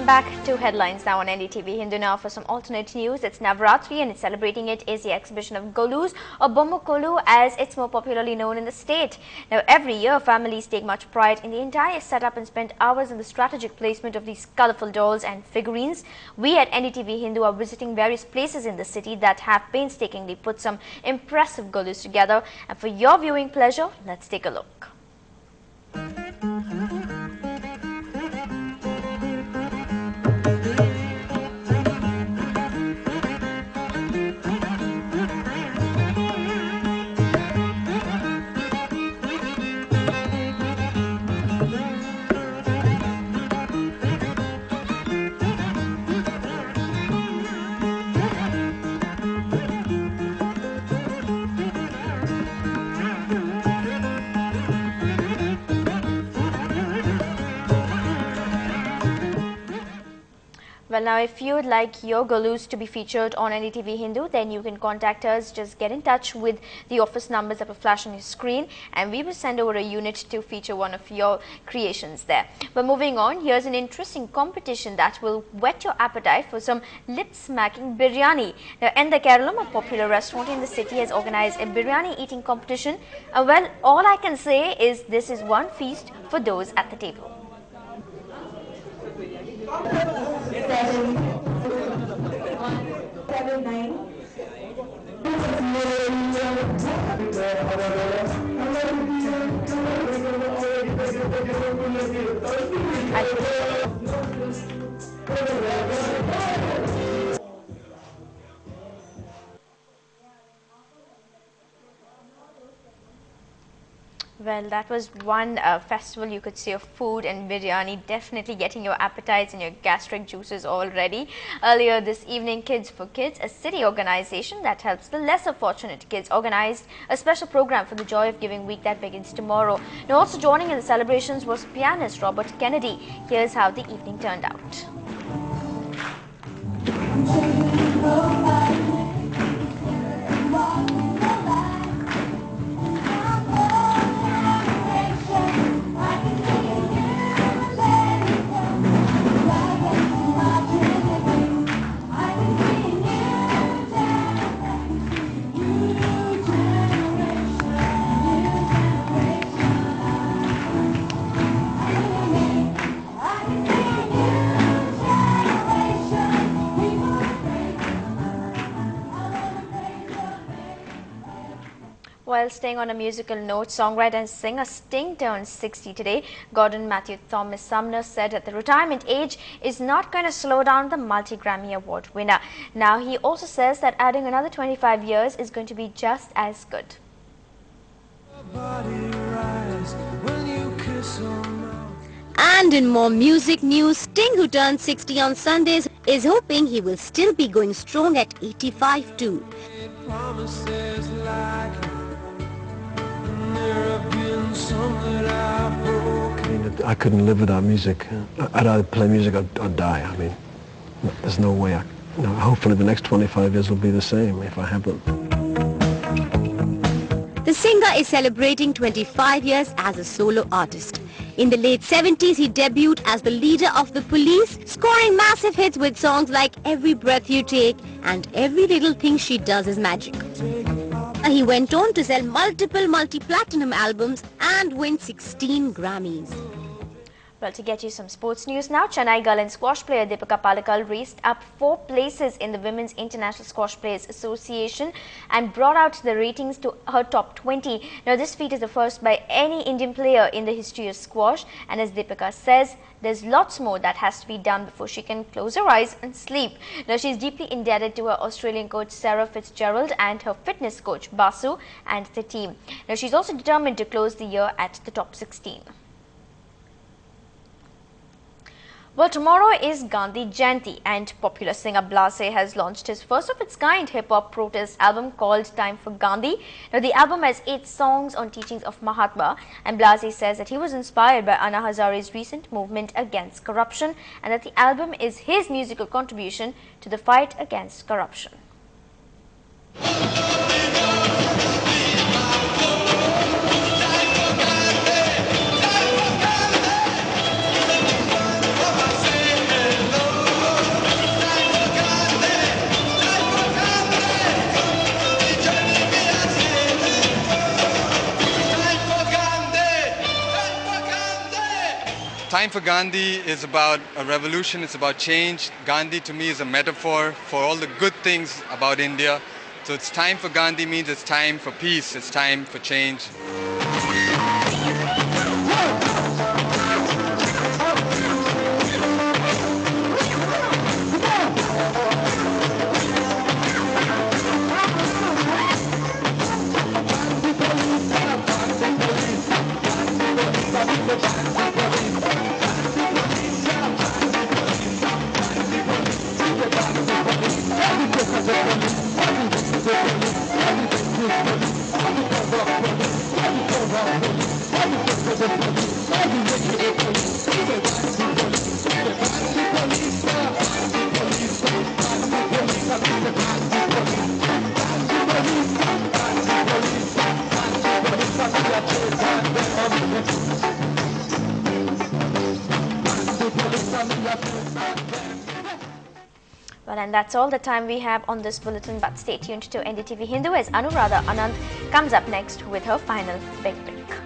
Welcome back to Headlines now on NDTV Hindu. Now for some alternate news, it's Navratri and celebrating it is the exhibition of Golus or Bommukolu as it's more popularly known in the state. Now every year families take much pride in the entire setup and spend hours in the strategic placement of these colorful dolls and figurines. We at NDTV Hindu are visiting various places in the city that have painstakingly put some impressive Golus together, and for your viewing pleasure, let's take a look. Well, now if you would like your Golus to be featured on NDTV Hindu, then you can contact us. Just get in touch with the office numbers that will flash on your screen and we will send over a unit to feature one of your creations there. But moving on, here's an interesting competition that will whet your appetite for some lip-smacking biryani. Now, Enda Keralam, a popular restaurant in the city, has organized a biryani eating competition. Well, all I can say is this is one feast for those at the table. 7, 9. Well, that was one festival you could see of food and biryani, definitely getting your appetites and your gastric juices all ready. Earlier this evening, Kids for Kids, a city organization that helps the lesser fortunate kids, organized a special program for the Joy of Giving week that begins tomorrow. Now, also joining in the celebrations was pianist Robert Kennedy. Here's how the evening turned out. While staying on a musical note, songwriter and singer Sting turned 60 today. Gordon Matthew Thomas Sumner said that the retirement age is not going to slow down the multi-Grammy Award winner. Now, he also says that adding another 25 years is going to be just as good. And in more music news, Sting, who turned 60 on Sundays, is hoping he will still be going strong at 85 too. I couldn't live without music. I'd either play music or die. I mean, there's no way. Hopefully the next 25 years will be the same if I have them. The singer is celebrating 25 years as a solo artist. In the late 70s, he debuted as the leader of the Police, scoring massive hits with songs like Every Breath You Take and Every Little Thing She Does Is Magic. He went on to sell multiple multi-platinum albums and win 16 Grammys. Well, to get you some sports news now, Chennai girl and squash player Deepika Palakal raced up 4 places in the Women's International Squash Players Association and brought out the ratings to her top 20. Now, this feat is the first by any Indian player in the history of squash, and as Deepika says, there's lots more that has to be done before she can close her eyes and sleep. Now, she's deeply indebted to her Australian coach Sarah Fitzgerald and her fitness coach Basu and the team. Now, she's also determined to close the year at the top 16. Well, tomorrow is Gandhi Jayanti and popular singer Blase has launched his first of its kind hip-hop protest album called Time for Gandhi. Now, the album has 8 songs on teachings of Mahatma, and Blase says that he was inspired by Anna Hazare's recent movement against corruption and that the album is his musical contribution to the fight against corruption. Time for Gandhi is about a revolution, it's about change. Gandhi to me is a metaphor for all the good things about India. So it's time for Gandhi means it's time for peace, it's time for change. Well, and that's all the time we have on this bulletin, but stay tuned to NDTV Hindu as Anuradha Anand comes up next with her final big break.